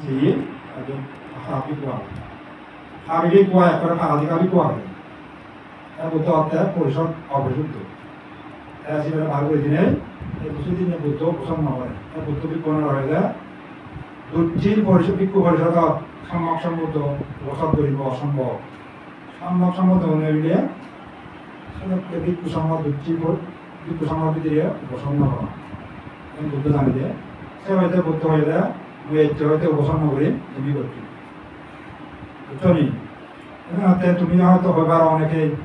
Jadi ada hafi kuah. Hafi kuah ekor kali kali kuah. Butuh apa? Porisan apa itu? Sih pada baru ini, itu sih butuh porisan apa? Butuh bikon ada. Ducil porisan bikku porisan apa? Sama butuh porisan beri porisan bo. Sama butuh ni dia. Saya bikku sama bikku sama dia porisan apa? Yang butuh sana dia. Saya itu butuh ada. 왜 저한테 오선 오래 재미가 없지. 어쩌니? 그한테 두미가 또 거가라 오네게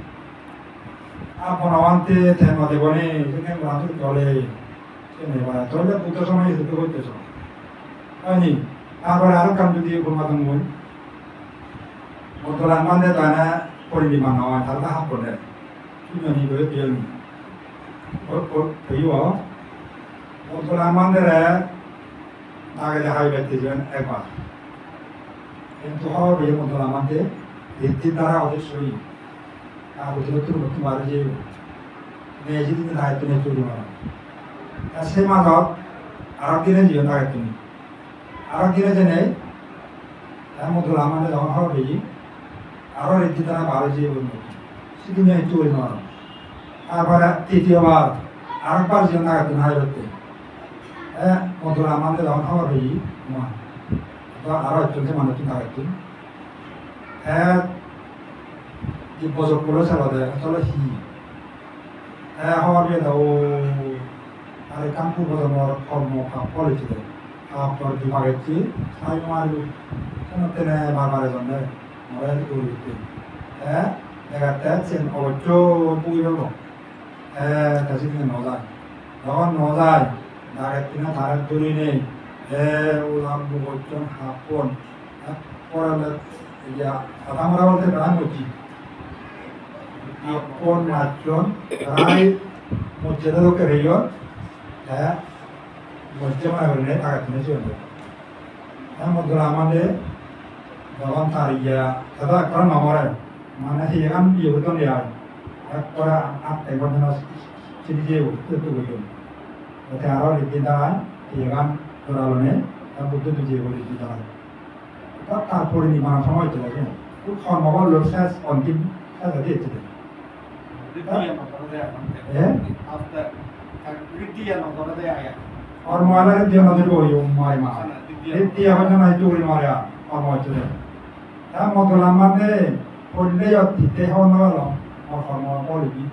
아빠나한테 대마 대번에 생각 나한테 걸래. 전에 봐. 저게 부터 ସମয় 있을 거 같아서. 아니, 아빠를 알아 감주디 고마던 분. 모토란 만데 다나 버리기만 나와 달다 하거든. 주면이 그 비행. 그이와 모토란 만데래 आगे high व्यक्ति जो है एक बार किंतु और ये मतलब हमारे इतनी तरह होते सोई आप उधर तो तुम्हारे जो ने जितनी लाइट ने चोरी मारा ऐसे मानो आरब दिन जीवन लाइट नहीं आरब दिन जने हम मतलब हमारे जहाँ हो रही आरब इतनी तरह बारे जीवन सीधी में चोरी मारा आप बार तीसरी बार आरब बार जीवन लाइट नहीं हाई व्यक्ति motor aman deh, orang awal beli, mah, atau arah contoh mana tuh tak itu, di pojok pulau salah deh, salah hi, awal dia tahu, ada kampung pada orang kampung kapal itu deh, kapal di bagai itu, saya malu, karena tenar bagai mana, orang itu itu, dekat sen ojo punya loh, kasih dengan nozai, lawan nozai. 나랬더니 다른 둘이네 우람 무고좀 합본 포라는 이제 아담을 할 때 그런 거지 합본 맞jon 라이 뭐 제대로 그래요 뭐좀 하는데 다 같은 거죠 뭐 드라마인데 너만 다리야 다다 그런 마음을 만에 해간 이유도 내야 그거라 앞에 거는 지리제고 뜻도 그죠แต่เราเรียนได้ที่กันเราเนี่ยเราบุตรดูเจ้าเรียนได้ถ้าตาพูดนี่มาทำไมจะได้เนี่ยทุกคนบอกว่าเราแค่อ่อนจิ้มแค่จะได้จะได้और माला रिद्धिया नजर को यो मारे मार रिद्धिया बजना नहीं चोरी मारे और मार चले ता मतलब ने पढ़ले या तीते हो ना वाला और फॉर्मूला पढ़ी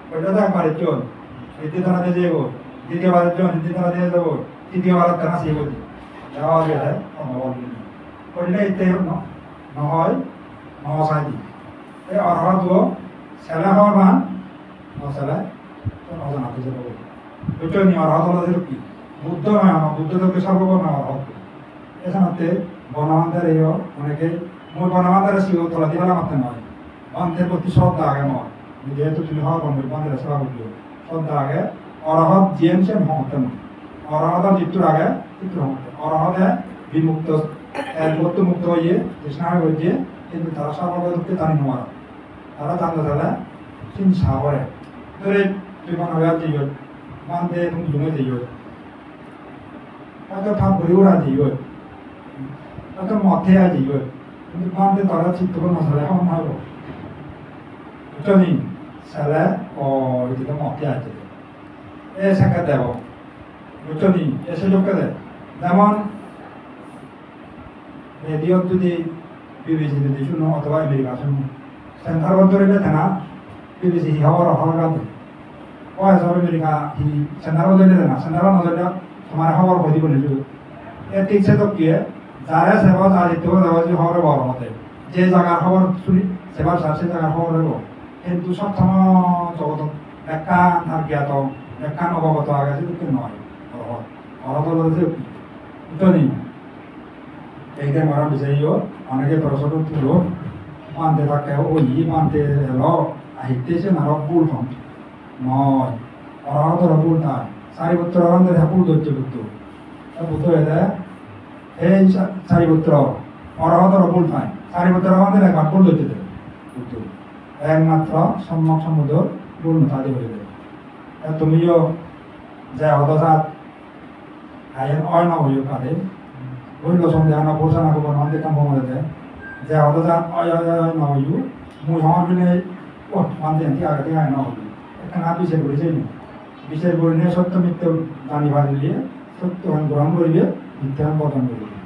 पढ़ले तक मारे चोर रिद्धिया तना दे जेगो দ্বিতীয় বারের জন্য দ্বিতীয় তারা দিয়ে দেবো তৃতীয় বারের তারা সেই বলি যাওয়া গেলে করলে এতে নহয় নমসাই দি এই অর্হত ছেলে হওয়ার মান ছেলে নজনাতে যাবো ওইটা নিয়ে অর্হত হলো কি বুদ্ধ নয় আমার বুদ্ধ তোকে সর্বকর্ম অর্হত এছাড়াতে বনমান্তের এই অনেকে মূল বনমান্তের শিব তোলা দিবেলা মারতে নয় বান্ধের প্রতি শ্রদ্ধা আগে নয় যেহেতু তুমি হওয়ার বন্ধু বান্ধের সেবা করলো শ্রদ্ধা আগে অরহত জিএমসেন হতেন অরহত মৃত্যুর আগে মৃত্যু হতে অরহতে বিমুক্ত একবর্ত মুক্ত হয়ে কৃষ্ণা হয়ে কিন্তু তারা সর্বদুঃখে জানি নোয়ার তারা জানতে চালে চিন্তা করে ধরে তুই কোনো ব্যাপ দিও বান্ধে তুমি জুমে দিও হয়তো ঠাক ঘুরে দিও হয়তো মধ্যে দিও কিন্তু বান্ধে তারা চিত্ত করে মশালে এখন ভালো বুঝলি ছেলে ও এদিকে মধ্যে আছে 생각 되고 어쩌니 예술적거든 যেমন রেডিও যদি বিবিসি যদি শুনো অথবা আমেরিকা শুনো সেন্টার বন্ধরে দেনা বিবিসি হওয়ার হওয়ার ওই সব আমেরিকা হি সেন্টার বন্ধরে দেনা সেন্টার বন্ধরে তোমার হওয়ার বদি বলে শুধু এ ঠিক সে তো কি যারা সেবা চালিত দেওয়া যে হওয়ার বড় মতে যে জায়গার হওয়ার শুনি সেবার সে জায়গার হওয়ার হইব কিন্তু সব সময় জগত একা আর জ্ঞাত একান অবগত আগে কিন্তু নয় অরহত বলতে বুঝলি এইটা মারা বিষয় অনেকে প্রশ্ন তুলো মানতে থাকে ওই মানতে এলো আহিতেছে না রব্বুল ফোন নয় অরহত রব্বুল নয় সারিপুত্র আমাদের হ্যাপুল ধরছে বুদ্ধ বুদ্ধ এলে এই সারিপুত্র অরহত রব্বুল নয় সারিপুত্র আমাদের এক ভুল ধরছে বুদ্ধ একমাত্র সম্যক সমুদ্র ভুল নথাদি হয়ে যায় তুমিও যে হতাশাত আইন অয় না হইও কারে lo som de ana posa na ko ban de kam mo de ja oda ja ay no yu mu ha bine ও মানে কি আগে আয় না হবে এখানে বিশেষ করে যাই বিশেষ করে নিয়ে সত্য মিথ্যে জানি ভালিয়ে সত্য গ্রহণ করিবে মিথ্যা বদন করিবে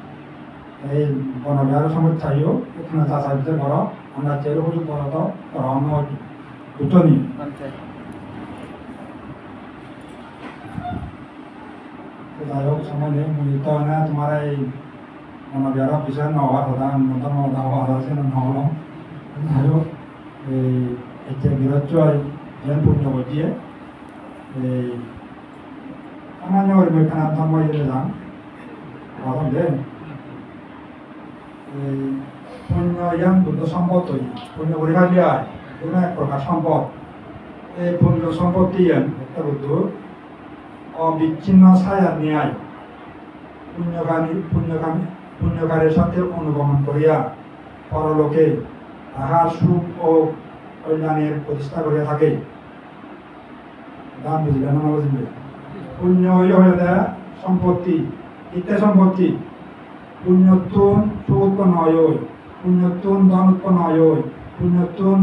এই বনবিহার সময় চাইও এখানে চাষা বিচার করো আমরা চেয়ে হুজুর করো তো রহম দুটো নি যাই হোক সময় নেই মূলত না তোমার এই বনবিহার বিষয় নহওয়ার কথা নতুন হওয়া আছে না নহলাম যাই হোক এই este বিরোধজয় যেন পুণ্য ঘটিয়ে এই সামান্য পরিবেক্ষণ ধর্ম ইয়ে যান প্রথম যে এই পুণ্য ইয়ান বুদ্ধ সম্পদ তৈরি পুণ্য পরীক্ষা দিয়ে কোনো এক প্রকার সম্পদ এই পুণ্য সম্পত্তি ইয়ান একটা বুদ্ধ অবিচ্ছিন্ন ছায়ার ন্যায় পুণ্যকারীর সাথে অনুগমন করিয়া পরলোকে তাহার সুখ ও কল্যাণের প্রতিষ্ঠা করিয়া থাকে দান বুঝলেন না বুঝবে পুণ্য হয়ে দেয় সম্পত্তি ইত্যা সম্পত্তি পুণ্যতুন সুখ উৎপন্ন হয় পুণ্যতুন ধন উৎপন্ন হয় পুণ্যতুন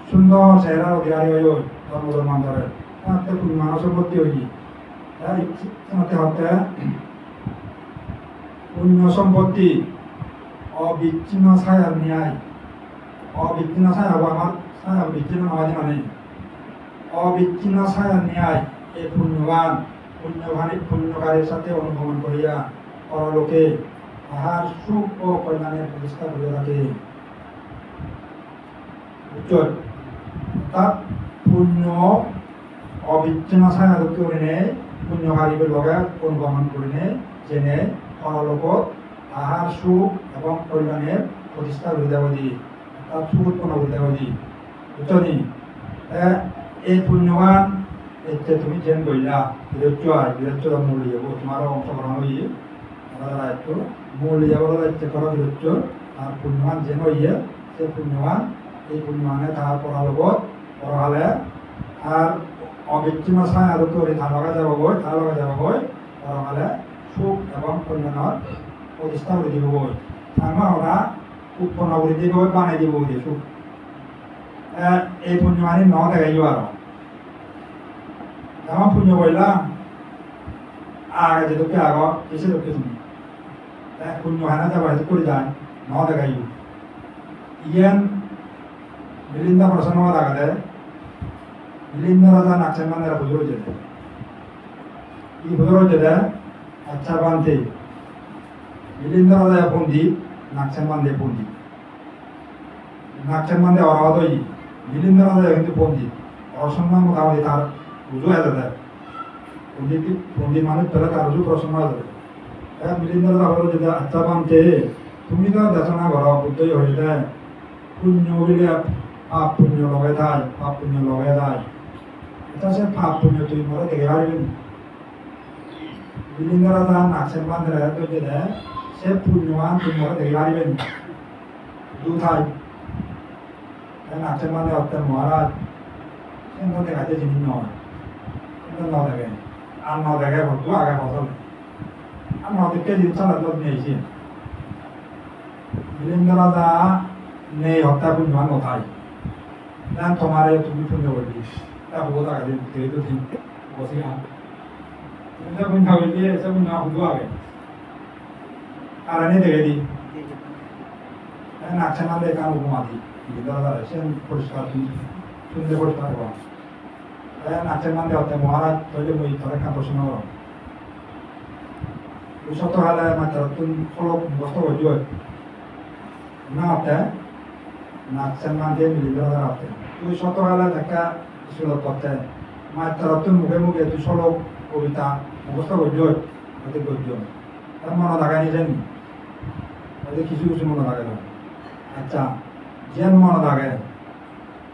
সুন্দর চেহারার অধিকারী হয় ধর্মধর্ম ধরে তাতে পুণ্য সম্পত্তি হই হতে হতে পুণ্য সম্পত্তি অবিচ্ছিন্ন ছায়ার ন্যায় অবিচ্ছিন্ন ছায়া হবো আমার ছায়া বিচ্ছিন্ন নয় মানে অবিচ্ছিন্ন ছায়ার ন্যায় এই পুণ্যকারীর সাথে অনুগমন করিয়া পরলোকে তাহার সুখ ও কল্যাণের প্রতিষ্ঠা করিয়া থাকে উচ্চর অর্থাৎ পুণ্য অবিচ্ছিন্ন ছায়া করে নেয় পুণ্যকারীকে লগে অনুগমন করে নেয় জেনে পরলোকত তাহার সুখ এবং কল্যাণের প্রতিষ্ঠা করে দেওয়া দিয়ে অর্থাৎ সুখ উৎপন্ন করে দেওয়া দিয়ে বুঝলি এই পুণ্যবান এতে তুমি যেন বললা বীরত্ব মূল যাব তোমারও অংশগ্রহণ হইয়ে তারা একটু মূল যাব ইচ্ছে করা বীরত্ব আর পুণ্যবান যেন হইয়ে সে পুণ্যবান এই পুণ্যবানে তাহার পড়ালে আর অবিচ্ছিন্ন ছায় আর তৈরি তার লগা যাব গই পড়ালে সুখ এবং কল্যাণের প্রতিষ্ঠা করে দিব গই আমরা ওরা উৎপন্ন করে দিব বানাই দিব দিয়ে সুখ এই পুণ্যমানি ন দেখাইব আর যেমন পুণ্য বললাম আগে যে তোকে আগ এসে তোকে তুমি পুণ্য হয় না যাবো হয়তো করে যায় ন দেখাইব ইয়ান মিলিন্দা প্রশ্ন দেখা দেয় মিলিন্দা রাজা নাচেন মানে হুজুর যেতে ই হুজুর যেতে আচ্ছা বানতে মিলিন্দা রাজা পন্ডিত নাচেন বান্ধে পন্ডিত নাচেন বান্ধে অরাধই মিলিন্দা রাজা কিন্তু পন্ডিত অসম্মান মোটামুটি তার হুজু হয়ে যাবে পন্ডিত মানুষ পেলে তার হুজু প্রসন্ন হয়ে যাবে মিলিন্দা রাজা হলো যেতে আচ্ছা বানতে তুমি তো দেশনা ঘর বুদ্ধই হয়ে যায় পুণ্য বলে পাপ পুণ্য লগাই যায় এটা সে পাপ পুণ্য তুই মরে দেখে পারবি মিলিন্দা রাজা নাচেন বান্ধে যেতে সে পুণ্যবান তুই মরে দেখে পারবেন দু থাই নাচের মানে অর্থাৎ মহারাজ সেগুলো দেখাতে জিনিস নয় সেগুলো ন দেখে আর ন দেখে ভক্ত আগে ফসল আর নদীকে জিনিস চালাতে নিয়েছি মিলিন্দা রাজা নেই হত্যা পুণ্যবান নথাই না তোমার তুমি পুণ্য করবি তা বহুত আগে দিন তো ঠিক বসে তুমি পুণ্য করবি এসে পুণ্য হুদু আগে আর এনে দেখে দিই নাচের মানে এখানে উপমা দিই সে পরিষ্কার সুন্দর পরিষ্কার হওয়া নাচের মানে হতে মহারাজ তৈরি মই ধরে একটা প্রশ্ন শত হালে মাত্র তুমি ফলক মুখস্থ হইজ না হতে নাচের মানে মিলিত হতে তুই শত হালে দেখা স্কুলত পড়তে মাত্র তুমি মুখে তুই সলক কবিতা মুখস্থ হইজ হতে গদ্য তার মনে লাগাই নিয়ে জানি কিছু মনে লাগে না আচ্ছা যেন মনে থাকে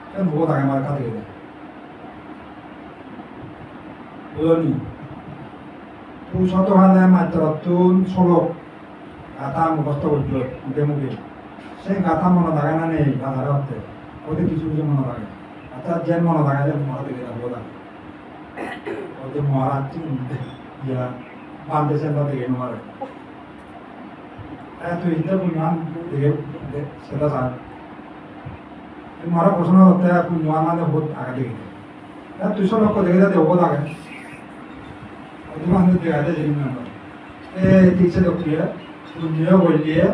সেন হবো থাকে আমার কাছে গেলে বুঝলি তুই শত হালে মাত্র তুন সলক গাথা মুখস্থ করছ মুখে সেই গাথা মনে থাকে না নেই গাথার হতে ওদের কিছু মনে থাকে আচ্ছা যেন মনে থাকে যেন মনে থেকে হবো থাকে ওদের মহারাজ ইয়া বান্ধেছেন তাদেরকে মারে তুই ইন্টার পুণ্যান দেখে সেটা চান तुम्हारा प्रश्न होता है पुण्यवान माने बहुत आगे देखते हैं तुझे लोग को देखते हैं बहुत आगे और तुम्हारे देखते हैं जिन में ठीक से देखती है पुण्य बोलिए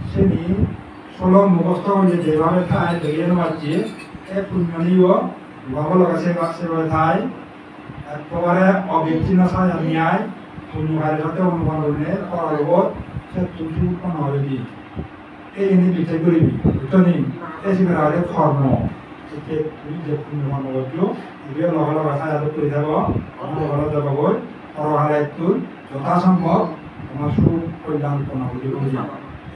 से नहीं सोलो मुखस्त बोलिए देवा में था देखिए ना बच्चे पुण्य नहीं वो बाबा लोग से बैठा है तुम्हारे ऑब्जेक्ट ना सा न्याय पुण्य वाले जाते हैं उन्होंने बोलने और वो से तुझे कौन होगी এই এনে বিচার করিবি বুঝছো নি এই সিগারে কর্ম যে তুই যে পুণ্যবান হইছো ইবে লগা ভাষা আদত করে যাব আমরা ভালো যাব গই পরহালে তুই যথাসম্ভব তোমার সুখ কল্যাণ কোনা হইবে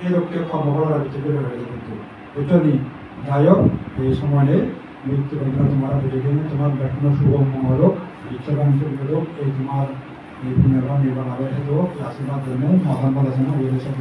এই লোককে কর্ম করার বিচার করে হয়ে কিন্তু বুঝছো নি যাই হোক এই সময়ে মৃত্যু ঘটনা তোমার বুঝে তোমার ব্যাখ্যা শুভ মঙ্গল ইচ্ছা বাঞ্ছিত হোক এই তোমার এই পুণ্যবান নির্বাণ হবে হোক আশীর্বাদ জন্য মহান বলা যেন ওই সব